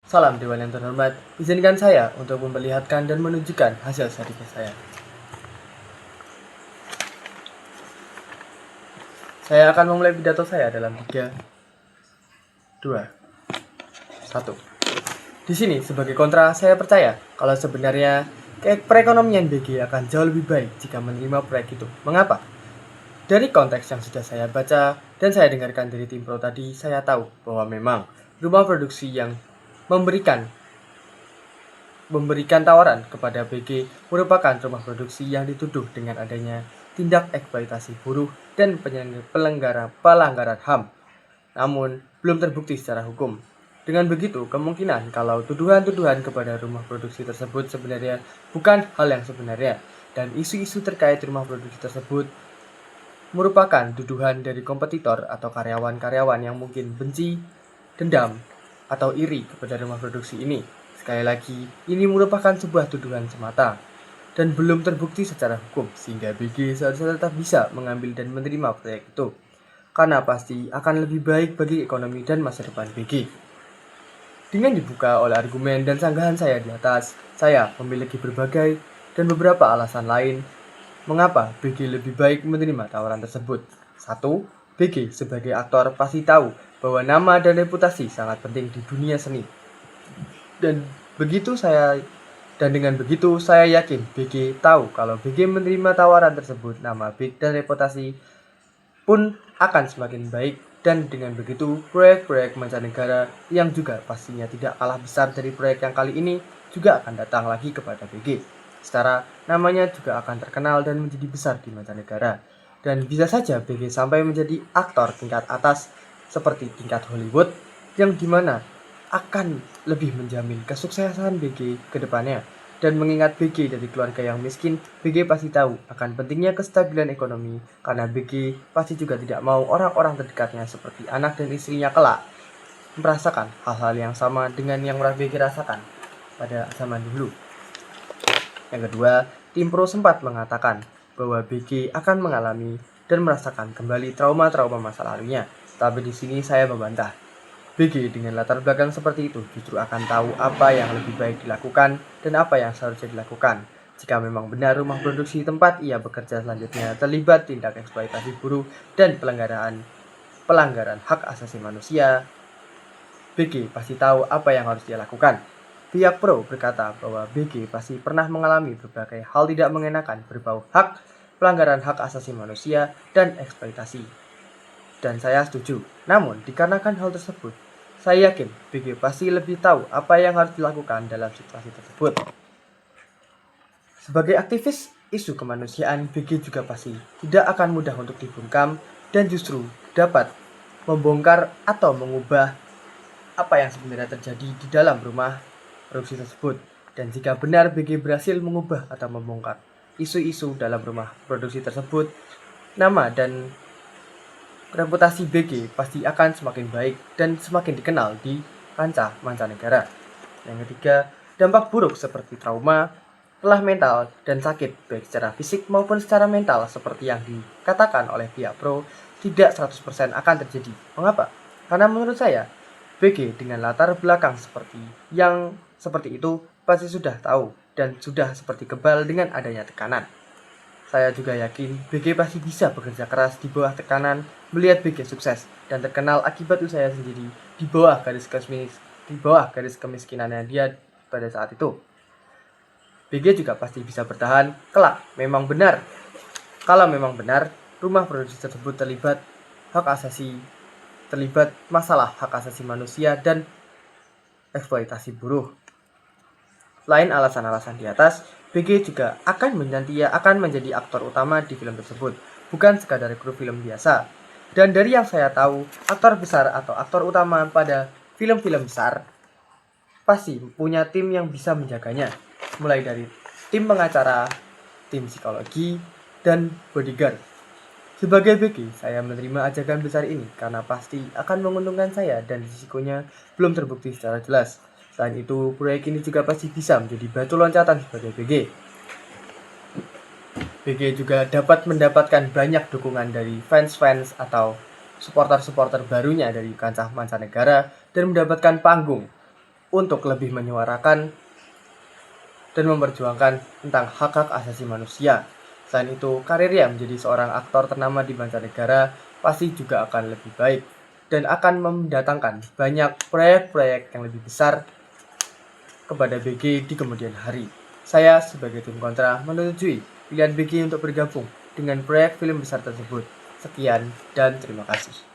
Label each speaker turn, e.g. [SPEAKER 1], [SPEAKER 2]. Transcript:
[SPEAKER 1] Salam Dewan yang terhormat, izinkan saya untuk memperlihatkan dan menunjukkan hasil sertifikat saya. Saya akan memulai pidato saya dalam 3, 2, 1. Di sini, sebagai kontra, saya percaya kalau sebenarnya perekonomian BG akan jauh lebih baik jika menerima proyek itu. Mengapa? Dari konteks yang sudah saya baca dan saya dengarkan dari tim pro tadi, saya tahu bahwa memang rumah produksi yang memberikan tawaran kepada BG merupakan rumah produksi yang dituduh dengan adanya tindak eksploitasi buruh dan pelanggaran HAM, namun belum terbukti secara hukum. Dengan begitu, kemungkinan kalau tuduhan-tuduhan kepada rumah produksi tersebut sebenarnya bukan hal yang sebenarnya, dan isu-isu terkait rumah produksi tersebut merupakan tuduhan dari kompetitor atau karyawan-karyawan yang mungkin benci, dendam, atau iri kepada rumah produksi ini. Sekali lagi, ini merupakan sebuah tuduhan semata dan belum terbukti secara hukum, sehingga BG seharusnya tetap bisa mengambil dan menerima proyek itu, karena pasti akan lebih baik bagi ekonomi dan masa depan BG. Dengan dibuka oleh argumen dan sanggahan saya di atas, saya memiliki berbagai dan beberapa alasan lain mengapa BG lebih baik menerima tawaran tersebut. 1. BG sebagai aktor pasti tahu bahwa nama dan reputasi sangat penting di dunia seni. Dan dengan begitu saya yakin BG tahu kalau BG menerima tawaran tersebut, nama baik dan reputasi pun akan semakin baik, dan dengan begitu proyek-proyek mancanegara yang juga pastinya tidak kalah besar dari proyek yang kali ini juga akan datang lagi kepada BG. Secara namanya juga akan terkenal dan menjadi besar di mancanegara, dan bisa saja BG sampai menjadi aktor tingkat atas seperti tingkat Hollywood, yang dimana akan lebih menjamin kesuksesan BG ke depannya. Dan mengingat BG dari keluarga yang miskin, BG pasti tahu akan pentingnya kestabilan ekonomi, karena BG pasti juga tidak mau orang-orang terdekatnya seperti anak dan istrinya kelak merasakan hal-hal yang sama dengan yang BG rasakan pada zaman dulu. Yang kedua, tim pro sempat mengatakan bahwa BG akan mengalami dan merasakan kembali trauma-trauma masa lalunya. Tapi di sini saya membantah. BG dengan latar belakang seperti itu justru akan tahu apa yang lebih baik dilakukan dan apa yang seharusnya dilakukan. Jika memang benar rumah produksi tempat ia bekerja selanjutnya terlibat tindak eksploitasi buruh dan pelanggaran hak asasi manusia, BG pasti tahu apa yang harus dia lakukan. Pihak pro berkata bahwa BG pasti pernah mengalami berbagai hal tidak mengenakan berbau pelanggaran hak asasi manusia dan eksploitasi. Dan saya setuju. Namun, dikarenakan hal tersebut, saya yakin BG pasti lebih tahu apa yang harus dilakukan dalam situasi tersebut. Sebagai aktivis isu kemanusiaan, BG juga pasti tidak akan mudah untuk dibungkam dan justru dapat membongkar atau mengubah apa yang sebenarnya terjadi di dalam rumah produksi tersebut. Dan jika benar BG berhasil mengubah atau membongkar isu-isu dalam rumah produksi tersebut, nama dan reputasi BG pasti akan semakin baik dan semakin dikenal di kancah mancanegara. Yang ketiga, dampak buruk seperti trauma, lelah mental, dan sakit baik secara fisik maupun secara mental seperti yang dikatakan oleh pihak pro tidak 100% akan terjadi. Mengapa? Karena menurut saya, BG dengan latar belakang seperti itu pasti sudah tahu dan sudah seperti kebal dengan adanya tekanan. Saya juga yakin BG pasti bisa bekerja keras di bawah tekanan, melihat BG sukses dan terkenal akibat usaha sendiri di bawah garis kemiskinannya dia pada saat itu. BG juga pasti bisa bertahan kelak kalau memang benar rumah produksi tersebut terlibat masalah hak asasi manusia dan eksploitasi buruh. Selain alasan-alasan di atas, BG juga akan menjadi aktor utama di film tersebut, bukan sekadar kru film biasa. Dan dari yang saya tahu, aktor besar atau aktor utama pada film-film besar pasti punya tim yang bisa menjaganya, mulai dari tim pengacara, tim psikologi, dan bodyguard. Sebagai BG, saya menerima ajakan besar ini karena pasti akan menguntungkan saya dan risikonya belum terbukti secara jelas. Selain itu, proyek ini juga pasti bisa menjadi batu loncatan sebagai BG. BG juga dapat mendapatkan banyak dukungan dari fans-fans atau supporter-supporter barunya dari kancah mancanegara dan mendapatkan panggung untuk lebih menyuarakan dan memperjuangkan tentang hak-hak asasi manusia. Selain itu, karirnya menjadi seorang aktor ternama di mancanegara pasti juga akan lebih baik dan akan mendatangkan banyak proyek-proyek yang lebih besar kepada BG di kemudian hari. Saya sebagai tim kontra menyetujui pilihan BG untuk bergabung dengan proyek film besar tersebut. Sekian dan terima kasih.